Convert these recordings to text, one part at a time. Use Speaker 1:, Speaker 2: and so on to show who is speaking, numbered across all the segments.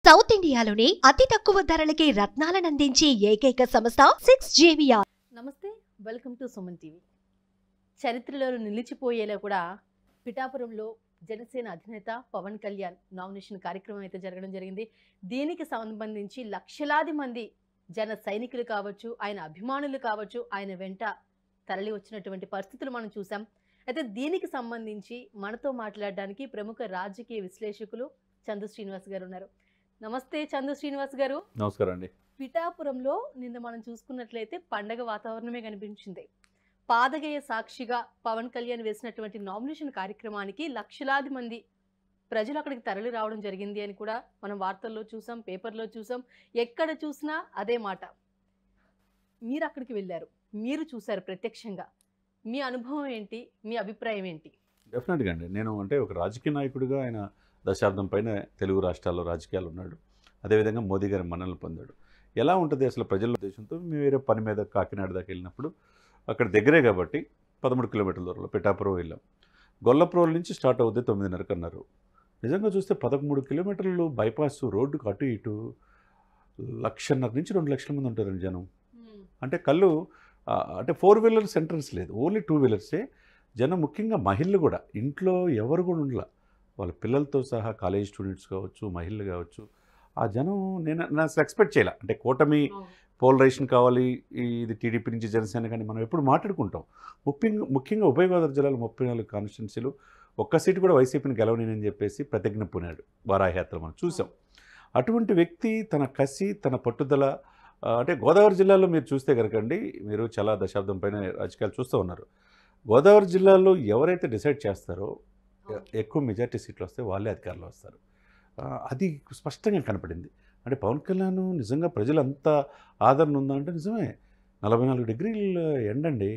Speaker 1: South ఇండియాలోని అతి తక్కువ ధరలకి రత్నాలనందించే ఏకైక సంస్థ 6JVR.
Speaker 2: నమస్తే, వెల్కమ్ టు సుమన్ టీవీ. చరిత్రలో నిలిచిపోయేలా కూడా పిఠాపురంలో జనసేన అధినేత పవన్ కళ్యాణ్ నామినేషన్ కార్యక్రమం అయితే జరగడం జరిగింది. దీనికి సంబంధించి లక్షలాది మంది జన సైనికులు కావచ్చు, ఆయన అభిమానులు కావచ్చు, ఆయన వెంట తరలి వచ్చినటువంటి పరిస్థితులు మనం చూసాం. అయితే దీనికి సంబంధించి మనతో మాట్లాడడానికి ప్రముఖ రాజకీయ విశ్లేషకులు చందు శ్రీనివాస్ గారు ఉన్నారు. నమస్తే చందు శ్రీనివాస్ గారు.
Speaker 3: నమస్కారం అండి.
Speaker 2: పిఠాపురంలో నిన్న మనం చూసుకున్నట్లయితే పండగ వాతావరణమే కనిపించింది. పాదగయ సాక్షిగా పవన్ కళ్యాణ్ వేసినటువంటి నామినేషన్ కార్యక్రమానికి లక్షలాది మంది ప్రజలు అక్కడికి తరలి రావడం జరిగింది అని కూడా మనం వార్తల్లో చూసాం, పేపర్లో చూసాం. ఎక్కడ చూసినా అదే మాట. మీరు అక్కడికి వెళ్ళారు, మీరు చూశారు ప్రత్యక్షంగా. మీ అనుభవం ఏంటి, మీ అభిప్రాయం ఏంటి?
Speaker 3: డెఫినెట్గా అండి. నేను అంటే ఒక రాజకీయ నాయకుడిగా ఆయన దశాబ్దం పైన తెలుగు రాష్ట్రాల్లో రాజకీయాలు ఉన్నాడు. అదేవిధంగా మోదీ గారి మన్ననలు పొందాడు. ఎలా ఉంటుంది అసలు ప్రజల ఉద్దేశంతో మేము వేరే పని మీద కాకినాడ దాకా వెళ్ళినప్పుడు అక్కడ దగ్గరే కాబట్టి 13 కిలోమీటర్ల దూరంలో పిఠాపురం వెళ్ళాం. గొల్లప్రోల్ నుంచి స్టార్ట్ అవుద్ది 9:30కి అన్నారు. నిజంగా చూస్తే 13 కిలోమీటర్లు బైపాస్ రోడ్డుకు అటు ఇటు 1,50,000 నుంచి 2 లక్షల మంది ఉంటారండి జనం. అంటే కళ్ళు అంటే 4 వీలర్ సెంటర్స్ లేదు, ఓన్లీ 2 వీలర్సే. జనం ముఖ్యంగా మహిళలు కూడా ఇంట్లో ఎవరు కూడా ఉండలా, వాళ్ళ పిల్లలతో సహా కాలేజ్ స్టూడెంట్స్ కావచ్చు, మహిళలు కావచ్చు. ఆ జనం నేను అసలు ఎక్స్పెక్ట్ చేయాల. అంటే కూటమి పోలరైజేషన్ కావాలి, ఇది టీడీపీ నుంచి జనసేన కానీ మనం ఎప్పుడు మాట్లాడుకుంటాం. ముఖ్యంగా ఉభయ గోదావరి జిల్లాలో 34 కాన్స్టిట్యున్సీలు ఒక్క సీటు కూడా వైసీపీని గెలవనేనని చెప్పేసి ప్రతిజ్ఞ పూనాడు. వారాహయాత్ర మనం చూసాం. అటువంటి వ్యక్తి తన కసి, తన పట్టుదల, అంటే గోదావరి జిల్లాలో మీరు చూస్తే కనుకండి, మీరు చాలా దశాబ్దం పైన రాజకీయాలు చూస్తూ ఉన్నారు. గోదావరి జిల్లాలో ఎవరైతే డిసైడ్ చేస్తారో ఎక్కువ మెజార్టీ సీట్లు వస్తే వాళ్ళే అధికారంలో వస్తారు. అది స్పష్టంగా కనపడింది. అంటే పవన్ కళ్యాణ్ నిజంగా ప్రజలు అంత ఆదరణ ఉందా అంటే నిజమే. 44 డిగ్రీల ఎండండి.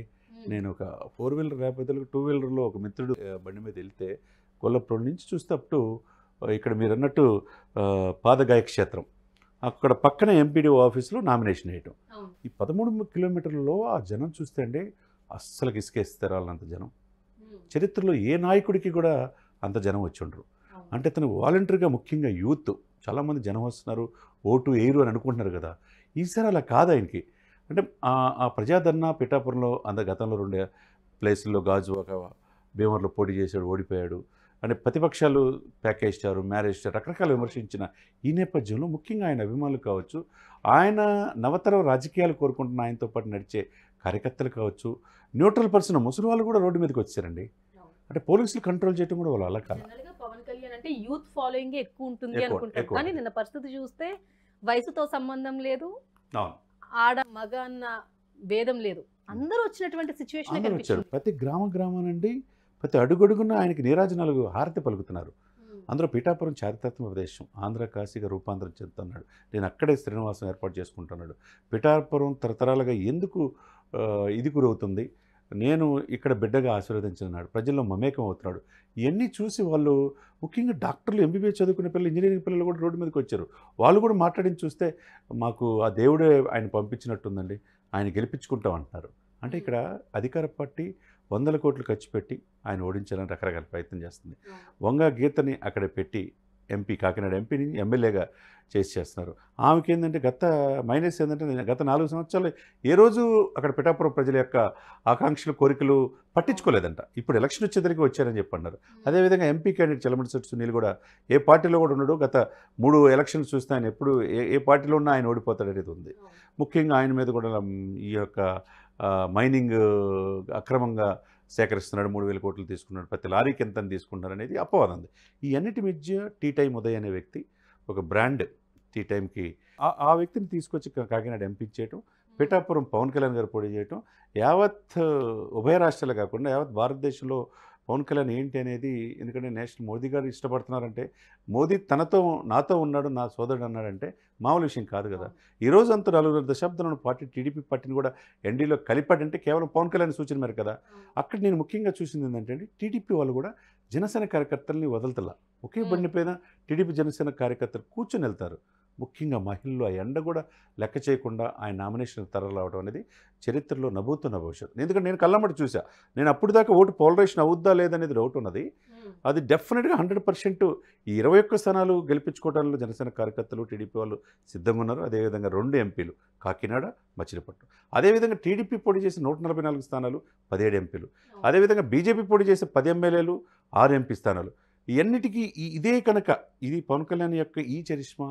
Speaker 3: నేను ఒక 4 వీలర్ లేకపోతే 2 వీలర్లో ఒక మిత్రుడు బండి మీద వెళ్తే గొల్లప్రోల్ నుంచి చూస్తే అప్పుడు ఇక్కడ మీరు అన్నట్టు పాదగాయ క్షేత్రం అక్కడ పక్కన ఎంపీడీ ఆఫీసులో నామినేషన్ వేయటం. ఈ 13 కిలోమీటర్లలో ఆ జనం చూస్తే అండి అస్సలు ఇసుకేస్తారు వాళ్ళంత జనం. చరిత్రలో ఏ నాయకుడికి కూడా అంత జనం వచ్చి ఉండరు. అంటే తను వాలంటరీగా, ముఖ్యంగా యూత్ చాలామంది జనం వస్తున్నారు, ఓటు వేయరు అని అనుకుంటున్నారు కదా. ఈసారి అలా కాదు ఆయనకి. అంటే ఆ ప్రజాదరణ పిఠాపురంలో గతంలో 2 ప్లేసుల్లో గాజువాక, భీమవరంలో పోటీ చేశాడు, ఓడిపోయాడు. అంటే ప్రతిపక్షాలు ప్యాకేజ్ స్టారు, మ్యారేజ్ స్టార్ రకరకాల విమర్శించిన ఈ నేపథ్యంలో ముఖ్యంగా ఆయన అభిమానులు కావచ్చు, ఆయన నవతరం రాజకీయాలు కోరుకుంటున్న ఆయనతో పాటు నడిచే కార్యకర్తలు కావచ్చు, న్యూట్రల్ పర్సన్ ముసలి వాళ్ళు కూడా రోడ్డు మీదకి వచ్చారండి. అంటే పోలీసులు కంట్రోల్ చేయడం కూడా వాళ్ళు అలా కాదు.
Speaker 2: పవన్ కళ్యాణ్ అంటే యూత్ ఫాలోయింగ్ ఎక్కువ ఉంటుంది అనుకుంటారు, కానీ నిన్న పరిస్థితి చూస్తే వయసుతో సంబంధం లేదు, ఆడ మగ అన్న భేదం లేదు, అందరూ వచ్చినటువంటి సిచ్యువేషన్
Speaker 3: వచ్చారు. ప్రతి గ్రామానండి, ప్రతి అడుగడుగున ఆయనకి నీరాజనాలు హారతి పలుకుతున్నారు. అందులో పిఠాపురం చారిత్రాత్మక ప్రదేశం, ఆంధ్ర కాశీగా రూపాంతరం చెందుతున్నాడు. నేను అక్కడే శ్రీనివాసం ఏర్పాటు చేసుకుంటున్నాడు. పిఠాపురం తరతరాలుగా ఎందుకు ఇది గురవుతుంది, నేను ఇక్కడ బిడ్డగా ఆశీర్వదించున్నాడు, ప్రజల్లో మమేకం అవుతున్నాడు. ఇవన్నీ చూసి వాళ్ళు, ముఖ్యంగా డాక్టర్లు, ఎంబీబీఎస్ చదువుకునే పిల్లలు, ఇంజనీరింగ్ పిల్లలు కూడా రోడ్డు మీదకి వచ్చారు. వాళ్ళు కూడా మాట్లాడించి చూస్తే మాకు ఆ దేవుడే ఆయన పంపించినట్టుందండి, ఆయన గెలిపించుకుంటాం అంటున్నారు. అంటే ఇక్కడ అధికార పార్టీ 100 కోట్లు ఖర్చు పెట్టి ఆయన ఓడించాలని రకరకాల ప్రయత్నం చేస్తుంది. వంగ గీతని అక్కడ పెట్టి ఎంపీ, కాకినాడ ఎంపీని ఎమ్మెల్యేగా చేస్తున్నారు. ఆమెకి ఏంటంటే మైనస్ ఏంటంటే గత 4 సంవత్సరాలు ఏ రోజు అక్కడ పిఠాపురం ప్రజల యొక్క ఆకాంక్షలు, కోరికలు పట్టించుకోలేదంట. ఇప్పుడు ఎలక్షన్ వచ్చేసరికి వచ్చారని చెప్పన్నారు. అదేవిధంగా ఎంపీ క్యాండిడేట్ చలమడిశెట్టి సునీల్ కూడా ఏ పార్టీలో కూడా ఉన్నాడు. గత 3 ఎలక్షన్స్ చూస్తే ఆయన ఎప్పుడు ఏ పార్టీలో ఉన్నా ఆయన ఓడిపోతాడనేది ఉంది. ముఖ్యంగా ఆయన మీద కూడా ఈ యొక్క మైనింగ్ అక్రమంగా సేకరిస్తున్నాడు, 3,000 కోట్లు తీసుకున్నాడు, ప్రతి లారీకి ఎంత తీసుకున్నారు అనేది అపవాదం ఉంది. ఈ అన్నిటి మధ్య టీ టైమ్ ఉదయ్ అనే వ్యక్తి ఒక బ్రాండ్ టీ టైంకి ఆ వ్యక్తిని తీసుకొచ్చి కాకినాడ ఎంపీ చేయటం, పిఠాపురం పవన్ కళ్యాణ్ గారు పోటీ చేయటం, యావత్ ఉభయ రాష్ట్రాలు కాకుండా యావత్ భారతదేశంలో పవన్ కళ్యాణ్ ఏంటి అనేది. ఎందుకంటే నేషనల్ మోదీ గారు ఇష్టపడుతున్నారంటే, మోదీ నాతో ఉన్నాడు, నా సోదరుడు అన్నాడంటే మామూలు విషయం కాదు కదా. ఈరోజు అంతా 4 దశాబ్దాలను పార్టీ, టీడీపీ పార్టీని కూడా ఎన్డీలో కలిపాడంటే కేవలం పవన్ కళ్యాణ్ సూచన మేరకు కదా. అక్కడ నేను ముఖ్యంగా చూసింది ఏంటంటే, టీడీపీ వాళ్ళు కూడా జనసేన కార్యకర్తల్ని వదలతలా. ఒకే బండి పైన టీడీపీ జనసేన కార్యకర్తలు కూర్చొని వెళ్తారు. ముఖ్యంగా మహిళలు ఆ ఎండ కూడా లెక్క చేయకుండా ఆయన నామినేషన్ తరలిరావడం అనేది చరిత్రలో నవ్వుతున్న భవిష్యత్తు. ఎందుకంటే నేను కళ్ళమ్మటి చూసా. నేను అప్పుడు దాకా ఓటు పోలరైజేషన్ అవుద్దా లేదనేది డౌట్ ఉన్నది. అది డెఫినెట్గా 100% ఈ 21 స్థానాలు గెలిపించుకోవడంలో జనసేన కార్యకర్తలు టీడీపీ వాళ్ళు సిద్ధంగా ఉన్నారు. అదేవిధంగా 2 ఎంపీలు కాకినాడ, మచిలీపట్నం. అదేవిధంగా టీడీపీ పోటీ చేసిన 144 స్థానాలు 17 ఎంపీలు. అదేవిధంగా బీజేపీ పోటీ చేసే 10 ఎమ్మెల్యేలు 6 ఎంపీ స్థానాలు. ఇవన్నిటికీ ఇదే కనుక ఇది పవన్ కళ్యాణ్ యొక్క ఈ చరిష్మా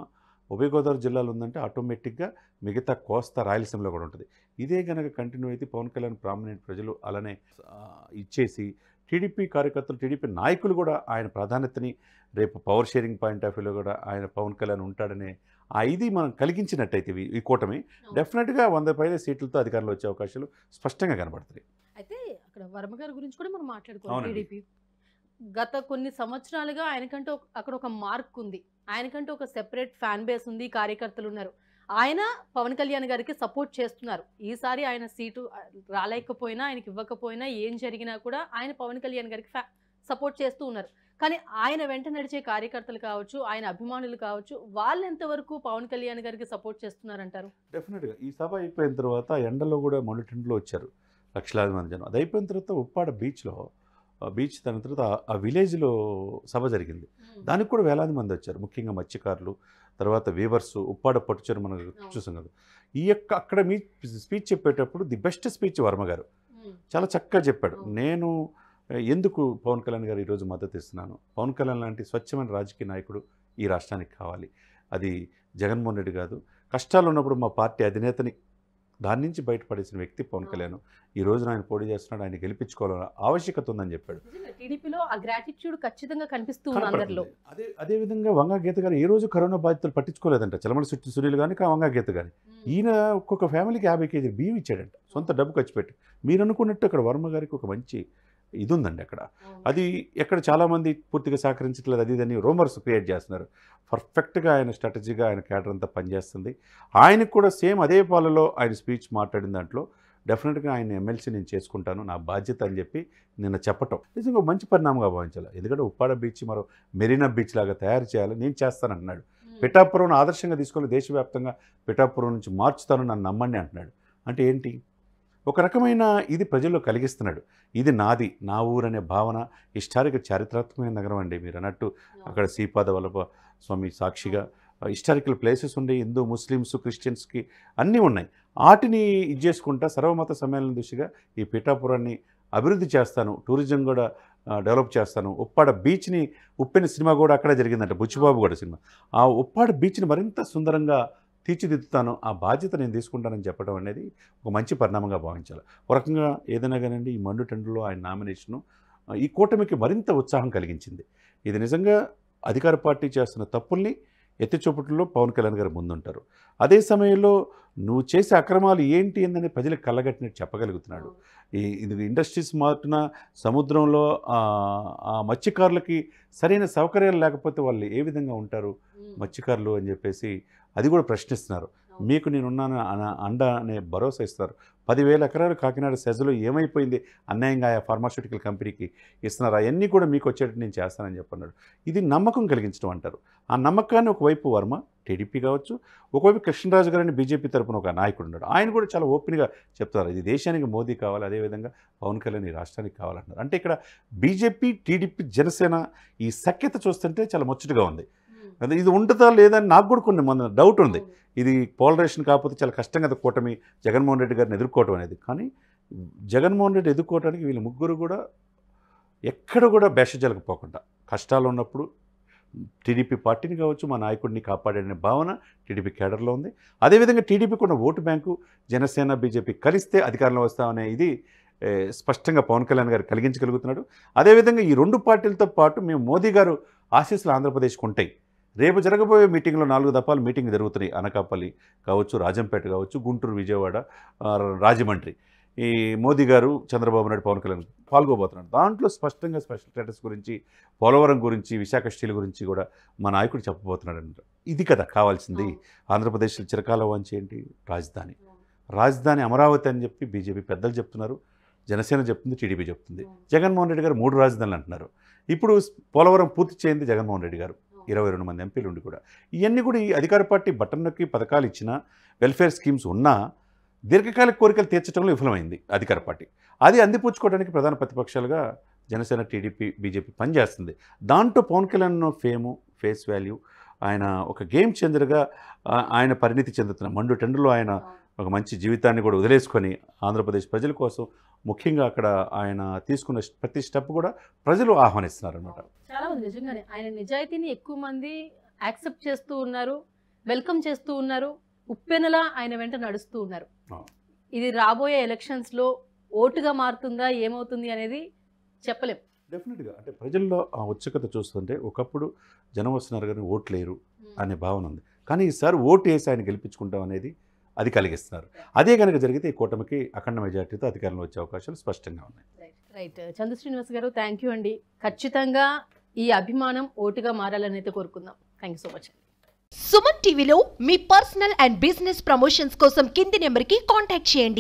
Speaker 3: ఉభయ గోదావరి జిల్లాలో ఉందంటే ఆటోమేటిక్గా మిగతా కోస్తా రాయలసీమలో కూడా ఉంటుంది. ఇదే కనుక కంటిన్యూ అయితే పవన్ కళ్యాణ్ ప్రామినెంట్ ప్రజలు అలానే ఇచ్చేసి టీడీపీ కార్యకర్తలు టీడీపీ నాయకులు కూడా ఆయన ప్రాధాన్యతని రేపు పవర్ షేరింగ్ పాయింట్ ఆఫ్ వ్యూలో కూడా ఆయన పవన్ కళ్యాణ్ ఉంటాడనే ఇది మనం కలిగించినట్టయితే ఈ కూటమి డెఫినెట్గా 100 పైన సీట్లతో అధికారంలో వచ్చే అవకాశాలు స్పష్టంగా కనబడతాయి.
Speaker 2: అయితే అక్కడ వర్మ గారి గురించి కూడా మనం మాట్లాడుకోవాలి. టీడీపీ గత కొన్ని సంవత్సరాలుగా ఆయనకంటూ అక్కడ ఒక మార్క్ ఉంది, ఆయనకంటూ ఒక సెపరేట్ ఫ్యాన్ బేస్ ఉంది, కార్యకర్తలు ఉన్నారు. ఆయన పవన్ కళ్యాణ్ గారికి సపోర్ట్ చేస్తున్నారు. ఈసారి ఆయన సీటు రాలేకపోయినా, ఆయనకి ఇవ్వకపోయినా, ఏం జరిగినా కూడా ఆయన పవన్ కళ్యాణ్ గారికి సపోర్ట్ చేస్తూ ఉన్నారు. కానీ ఆయన వెంట నడిచే కార్యకర్తలు కావచ్చు, ఆయన అభిమానులు కావచ్చు, వాళ్ళు ఎంతవరకు పవన్ కళ్యాణ్ గారికి సపోర్ట్ చేస్తున్నారంటారు?
Speaker 3: డెఫినెట్గా ఈ సభ అయిపోయిన తర్వాత ఎండలో కూడా మండుటెండలో వచ్చారు లక్షలాది మంది జనం. అది అయిపోయిన తర్వాత ఉప్పాడ బీచ్ దాని తర్వాత ఆ విలేజ్లో సభ జరిగింది. దానికి కూడా వేలాది మంది వచ్చారు, ముఖ్యంగా మత్స్యకారులు, తర్వాత వీవర్స్, ఉప్పాడ పట్టుచీర మనం చూసాం కదా. ఈ యొక్క అక్కడ మీ స్పీచ్ చెప్పేటప్పుడు ది బెస్ట్ స్పీచ్ వర్మ గారు చాలా చక్కగా చెప్పాడు. నేను ఎందుకు పవన్ కళ్యాణ్ గారు ఈరోజు మద్దతు ఇస్తున్నాను, పవన్ కళ్యాణ్ లాంటి స్వచ్ఛమైన రాజకీయ నాయకుడు ఈ రాష్ట్రానికి కావాలి, అది జగన్మోహన్ రెడ్డి కాదు. కష్టాలు ఉన్నప్పుడు మా పార్టీ అధినేతని దాని నుంచి బయటపడేసిన వ్యక్తి పవన్ కళ్యాణ్. ఈ రోజు ఆయన పోటీ చేస్తున్నాడు, ఆయన గెలిపించుకోవాలని ఆవశ్యకత ఉందని చెప్పాడు.
Speaker 2: టీడీపీలో ఆ గ్రాటిట్యూడ్ ఖచ్చితంగా కనిపిస్తుంది అందరిలో.
Speaker 3: అదేవిధంగా వంగా గీత గారు ఏ రోజు కరోనా బాధితులు పట్టించుకోలేదంట. చలమల సుట్టి సునీల్ కానీ వంగా గీత కానీ. ఈయన ఒక్కొక్క ఫ్యామిలీకి 50 కేజీలు బియ్యం ఇచ్చాడంట, సొంత డబ్బు ఖర్చు పెట్టి. మీరు అనుకున్నట్టు అక్కడ వర్మ గారికి ఒక మంచి ఇది ఉందండి అక్కడ. అది ఎక్కడ చాలామంది పూర్తిగా సహకరించట్లేదు, అది ఇదని రూమర్స్ క్రియేట్ చేస్తున్నారు. పర్ఫెక్ట్గా ఆయన స్ట్రాటజీగా ఆయన క్యాడర్ అంతా పనిచేస్తుంది. ఆయనకు కూడా సేమ్ అదే పాలలో ఆయన స్పీచ్ మాట్లాడిన దాంట్లో డెఫినెట్గా ఆయన ఎమ్మెల్సీ నేను చేసుకుంటాను, నా బాధ్యత అని చెప్పి నిన్న చెప్పటం నిజంగా మంచి పరిణామంగా భావించాలి. ఎందుకంటే ఉప్పాడ బీచ్ మరో మెరీనా బీచ్ లాగా తయారు చేయాలి, నేను చేస్తానన్నాడు. పిఠాపురం ఆదర్శంగా తీసుకొని దేశవ్యాప్తంగా పిఠాపురం నుంచి మార్చుతాను, నన్ను నమ్మండి అంటున్నాడు. అంటే ఏంటి, ఒక రకమైన ఇది ప్రజల్లో కలిగిస్తున్నాడు. ఇది నాది, నా ఊరు అనే భావన. హిస్టారిక్ చారిత్రాత్మకమైన నగరం అండి. మీరు అన్నట్టు అక్కడ శ్రీపాద వల్లభ స్వామి సాక్షిగా హిస్టారికల్ ప్లేసెస్ ఉండే, హిందూ ముస్లిమ్స్ క్రిస్టియన్స్కి అన్నీ ఉన్నాయి. వాటిని ఇది చేసుకుంటా సర్వమత సమ్మేళన దిశగా ఈ పిఠాపురాన్ని అభివృద్ధి చేస్తాను, టూరిజం కూడా డెవలప్ చేస్తాను. ఉప్పాడ బీచ్ని, ఉప్పెన సినిమా కూడా అక్కడే జరిగిందంట, బుచ్చిబాబు కూడా సినిమా. ఆ ఉప్పాడ బీచ్ని మరింత సుందరంగా తీర్చిదిద్దుతాను, ఆ బాధ్యత నేను తీసుకుంటానని చెప్పడం అనేది ఒక మంచి పరిణామంగా భావించాలి. ఒక రకంగా ఏదైనా కానివ్వండి, ఈ మండుటెండలో ఆయన నామినేషను ఈ కూటమికి మరింత ఉత్సాహం కలిగించింది. ఇది నిజంగా అధికార పార్టీ చేస్తున్న తప్పుల్ని ఎత్తి చూపట్లో పవన్ కళ్యాణ్ గారు ముందుంటారు. అదే సమయంలో నువ్వు చేసే అక్రమాలు ఏంటి అని ప్రజలకు కళ్ళగట్టినట్టు చెప్పగలుగుతున్నాడు. ఇది ఇండస్ట్రీస్ మారుతున్న సముద్రంలో ఆ మత్స్యకారులకి సరైన సౌకర్యాలు లేకపోతే వాళ్ళు ఏ విధంగా ఉంటారు మత్స్యకారులు అని చెప్పేసి అది కూడా ప్రశ్నిస్తున్నారు. మీకు నేనున్నాను అండ అనే భరోసా ఇస్తారు. 10,000 ఎకరాలు కాకినాడ సెజ్లో ఏమైపోయింది అన్యాయంగా ఆ ఫార్మాస్యూటికల్ కంపెనీకి ఇస్తున్నారు, అవన్నీ కూడా మీకు వచ్చేటట్టు నేను చేస్తానని చెప్పన్నాడు. ఇది నమ్మకం కలిగించడం అంటారు. ఆ నమ్మకాన్ని ఒకవైపు వర్మ టీడీపీ కావచ్చు, ఒకవైపు కృష్ణరాజు గారిని బీజేపీ తరపున ఒక నాయకుడు ఉన్నాడు, ఆయన కూడా చాలా ఓపెన్గా చెప్తారు ఇది దేశానికి మోదీ కావాలి, అదేవిధంగా పవన్ కళ్యాణ్ ఈ రాష్ట్రానికి కావాలంటున్నారు. అంటే ఇక్కడ బీజేపీ, టీడీపీ, జనసేన ఈ సఖ్యత చూస్తుంటే చాలా ముచ్చటగా ఉంది. అదే ఇది ఉంటుందా లేదా అని నాకు కూడా కొన్ని మన డౌట్ ఉంది. ఇది పోలరైజేషన్ కాకపోతే చాలా కష్టం కదా కూటమి జగన్మోహన్ రెడ్డి గారిని ఎదుర్కోవటం అనేది. కానీ జగన్మోహన్ రెడ్డి ఎదుర్కోవడానికి వీళ్ళు ముగ్గురు కూడా ఎక్కడ కూడా బెషజలకపోకుండా కష్టాలు ఉన్నప్పుడు టీడీపీ పార్టీని కావచ్చు, మా నాయకుడిని కాపాడనే భావన టీడీపీ కేడర్లో ఉంది. అదేవిధంగా టీడీపీకి ఉన్న ఓటు బ్యాంకు జనసేన, బీజేపీ కలిస్తే అధికారంలో వస్తామనే ఇది స్పష్టంగా పవన్ కళ్యాణ్ గారు కలిగించగలుగుతున్నాడు. అదేవిధంగా ఈ 2 పార్టీలతో పాటు మేము మోదీ గారు ఆశీస్సులు ఆంధ్రప్రదేశ్కి ఉంటాయి. రేపు జరగబోయే మీటింగ్లో 4 దఫాలు మీటింగ్ జరుగుతున్నాయి. అనకాపల్లి కావచ్చు, రాజంపేట కావచ్చు, గుంటూరు, విజయవాడ, రాజమండ్రి. ఈ మోదీ గారు, చంద్రబాబు నాయుడు, పవన్ కళ్యాణ్ పాల్గొబోతున్నాడు. దాంట్లో స్పష్టంగా స్పెషల్ స్టేటస్ గురించి, పోలవరం గురించి, విశాఖ స్టీల్ గురించి కూడా మా నాయకుడు చెప్పబోతున్నాడు అంట. ఇది కదా కావాల్సింది. ఆంధ్రప్రదేశ్లో చిరకాల వాంఛ ఏంటి, రాజధాని అమరావతి అని చెప్పి బీజేపీ పెద్దలు చెప్తున్నారు, జనసేన చెప్తుంది, టీడీపీ చెప్తుంది. జగన్మోహన్ రెడ్డి గారు 3 రాజధానులు అంటున్నారు. ఇప్పుడు పోలవరం పూర్తి చేయింది జగన్మోహన్ రెడ్డి గారు. 22 మంది ఎంపీలు ఉండి కూడా ఇవన్నీ కూడా ఈ అధికార పార్టీ బటన్ నొక్కి పథకాలు ఇచ్చినా వెల్ఫేర్ స్కీమ్స్ ఉన్నా దీర్ఘకాలిక కోరికలు తీర్చడంలో విఫలమైంది అధికార పార్టీ. అది అందిపుచ్చుకోవడానికి ప్రధాన ప్రతిపక్షాలుగా జనసేన, టీడీపీ, బీజేపీ పనిచేస్తుంది. దాంట్లో పవన్ కళ్యాణ్ ఫేస్ వాల్యూ, ఆయన ఒక గేమ్ చేంజర్గా ఆయన పరిణితి చెందుతున్న మండు టెండర్లో ఆయన ఒక మంచి జీవితాన్ని కూడా వదిలేసుకొని ఆంధ్రప్రదేశ్ ప్రజల కోసం ముఖ్యంగా అక్కడ ఆయన తీసుకున్న ప్రతి స్టెప్ కూడా ప్రజలు ఆహ్వానిస్తున్నారు అనమాట.
Speaker 2: చాలా మంది నిజంగానే ఆయన నిజాయితీని ఎక్కువ మంది యాక్సెప్ట్ చేస్తూ ఉన్నారు, వెల్కమ్ చేస్తూ ఉన్నారు, ఉప్పెనలా ఆయన వెంట నడుస్తూ ఉన్నారు. ఇది రాబోయే ఎలక్షన్స్లో ఓటుగా మారుతుందా ఏమవుతుంది అనేది చెప్పలేం.
Speaker 3: డెఫినెట్గా అంటే ప్రజల్లో ఆ ఉత్సుకత చూస్తుంటే ఒకప్పుడు జనం వస్తున్నారు కానీ ఓట్లు లేరు అనే భావన ఉంది. కానీ ఈసారి ఓటు వేసి ఆయన గెలిపించుకుంటాం అనేది అది కలిగిస్తున్నారు. అదే కనుక జరిగితే ఈ కూటమికి అఖండ మెజార్టీతో అధికారంలో వచ్చే అవకాశాలు స్పష్టంగా ఉన్నాయి.
Speaker 2: రైట్ చంద్ర శ్రీనివాస్ గారు, థ్యాంక్ యూ అండి. ఖచ్చితంగా ఈ అభిమానం ఓటుగా మారాలని అయితే కోరుకుందాం. Thank you so much.
Speaker 1: Suman టీవీలో మీ పర్సనల్ అండ్ బిజినెస్ ప్రమోషన్స్ కోసం కింది నెంబర్కి కాంటాక్ట్ చేయండి.